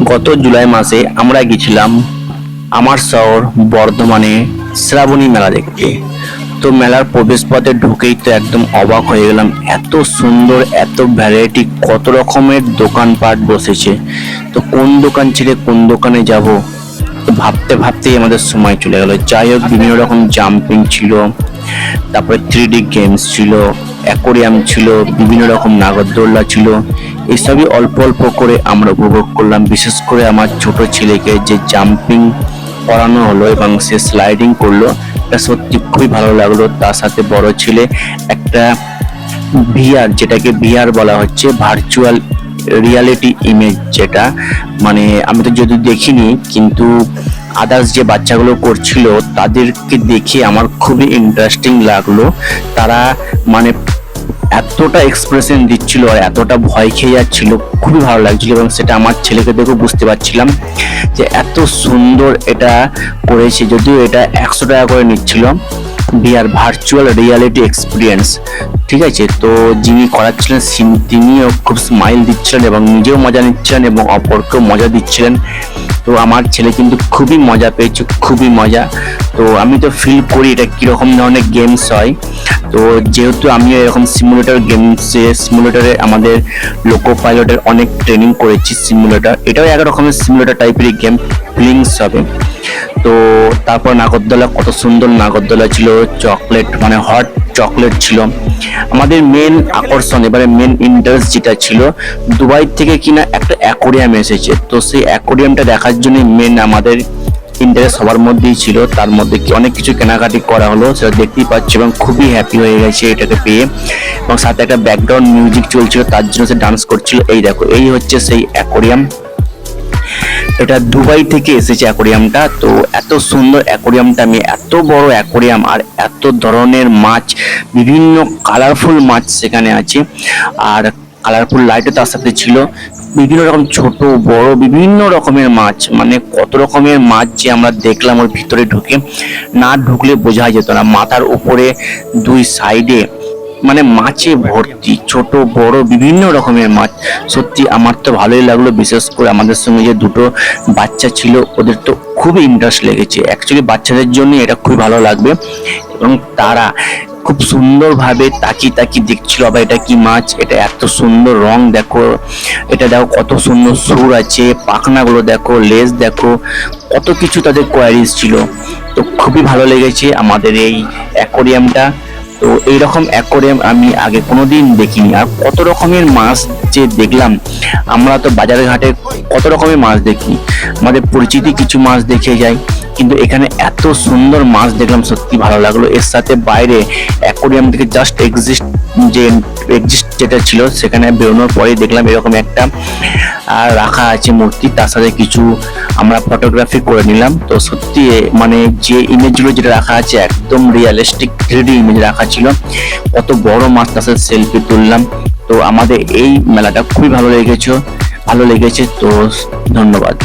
গত জুলাই মাসে আমরা গেছিলাম আমার শহর বর্ধমানে শ্রাবণী মেলা দেখতে। তো মেলার প্রবেশ পথে ঢুকেই তো একদম অবাক হয়ে গেলাম, এত সুন্দর, এত ভ্যারাইটি, কত রকমের দোকানপাট বসেছে। তো কোন দোকান ছেড়ে কোন দোকানে যাব, তো ভাবতে ভাবতেই আমাদের সময় চলে গেল। যাই হোক, বিভিন্ন রকম জাম্পিং ছিল, তারপরে 3D গেমস ছিল, অ্যাকোরিয়াম ছিল, বিভিন্ন রকম নাগরদোলনা ছিল। এসবই অল্প অল্প করে আমরা উপভোগ করলাম। বিশেষ করে আমার ছোট ছেলেকে যে জাম্পিং করানো হলো এবং সে স্লাইডিং করলো, এটা সত্যি খুবই ভালো লাগলো। তার সাথে বড় ছেলে একটা ভিআর, যেটাকে ভিআর বলা হচ্ছে, ভার্চুয়াল রিয়ালিটি ইমেজ, যেটা মানে আমি তো যদি দেখিনি, কিন্তু আদার্স যে বাচ্চাগুলো করছিল তাদেরকে দেখে আমার খুবই ইন্টারেস্টিং লাগলো। তারা মানে এতটা এক্সপ্রেশন দিচ্ছিল আর এতটা ভয় খেয়ে যাচ্ছিল, খুবই ভালো লাগছিল। এবং সেটা আমার ছেলেকে দেখে বুঝতে পারছিলাম যে এত সুন্দর এটা করেছে। যদিও এটা 100 টাকা করে নিচ্ছিল, ভিআর ভার্চুয়াল রিয়ালিটি এক্সপিরিয়েন্স, ঠিক আছে। তো যিনি করাচ্ছিলেন তিনিও খুব স্মাইল দিচ্ছিলেন এবং নিজেও মজা নিচ্ছিলেন এবং অপরকেও মজা দিচ্ছিলেন। তো আমার ছেলে কিন্তু খুবই মজা পেয়েছে, খুবই মজা। তো আমি তো ফিল করি এটা কিরকম ধরনের গেমস হয়। তো যেহেতু আমিও এরকম সিমুলেটরে আমাদের লোকো পাইলটের অনেক ট্রেনিং করেছি, সিমুলেটর এটাও এক রকমের সিমুলেটর টাইপের গেম, ফিলিংস হবে। তো তারপর নাগরদোলা, কত সুন্দর নাগরদোলা ছিল, চকলেট মানে হট চকলেট ছিল। আমাদের মেন আকর্ষণ, এবারে মেন ইন্টারেস্ট যেটা ছিল, দুবাই থেকে কিনা একটা অ্যাকোরিয়াম এসেছে। তো সেই অ্যাকোরিয়ামটা দেখার জন্য মেন আমাদের ইন্টারেস্ট সবার মধ্যেই ছিল। তার মধ্যে কি অনেক কিছু কেনাকাটি করা হলো, সেটা দেখতেই পাচ্ছি এবং খুবই হ্যাপি হয়ে গেছে এটাকে পেয়ে। এবং সাথে একটা ব্যাকগ্রাউন্ড মিউজিক চলছিল, তার জন্য সে ডান্স করছিল। এই দেখো, এই হচ্ছে সেই অ্যাকোরিয়াম। এটা দুবাই থেকে এসেছে অ্যাকোরিয়ামটা। তো এত সুন্দর অ্যাকোরিয়ামটা, আমি এত বড় অ্যাকোরিয়াম আর এত ধরনের মাছ, বিভিন্ন কালারফুল মাছ সেখানে আছে। আর কালারফুল লাইটও তার সাথে ছিল, বিভিন্ন রকম ছোট বড় বিভিন্ন রকমের মাছ। মানে কত রকমের মাছ যে আমরা দেখলাম ওর ভিতরে ঢুকে, না ঢুকলে বোঝা যেত না। মাথার উপরে দুই সাইডে মানে মাছে ভর্তি, ছোট বড় বিভিন্ন রকমের মাছ। সত্যি আমার তো ভালোই লাগলো। বিশেষ করে আমাদের সঙ্গে যে দুটো বাচ্চা ছিল, ওদের তো খুবই ইন্টারেস্ট লেগেছে। অ্যাকচুয়ালি বাচ্চাদের জন্য এটা খুবই ভালো লাগবে। এবং তারা খুব সুন্দরভাবে তাকিয়ে তাকিয়ে দেখছিল, আবার এটা কি মাছ, এটা এত সুন্দর রং দেখো, এটা দেখো কত সুন্দর সুর আছে, পাখনাগুলো দেখো, লেজ দেখো, কত কিছু তাদের কোয়ারিজ ছিল। তো খুবই ভালো লেগেছে আমাদের এই অ্যাকোরিয়ামটা। তো এইরকম অ্যাকোরিয়াম আমি আগে কোনোদিন দেখিনি। আর কত রকমের মাছ যে দেখলাম, আমরা তো বাজারে ঘাটে কত রকমের মাছ দেখি, আমাদের পরিচিতি কিছু মাছ দেখে যাই, কিন্তু এখানে এত সুন্দর মাছ দেখলাম, সত্যি ভালো লাগলো। এর সাথে বাইরে অ্যাকোরিয়াম থেকে জাস্ট এক্সিস্ট যেটা ছিল, সেখানে বেরোনোর পরে দেখলাম এরকম একটা রাখা আছে মূর্তি, তার সাথে কিছু আমরা ফটোগ্রাফি করে নিলাম। তো সত্যি মানে যে ইমেজগুলো যেটা রাখা আছে, একদম রিয়ালিস্টিক 3D ইমেজ রাখা ছিল। কত বড় মাছ, তার সাথে সেলফি তুললাম। তো আমাদের এই মেলাটা খুবই ভালো লেগেছে। তো ধন্যবাদ।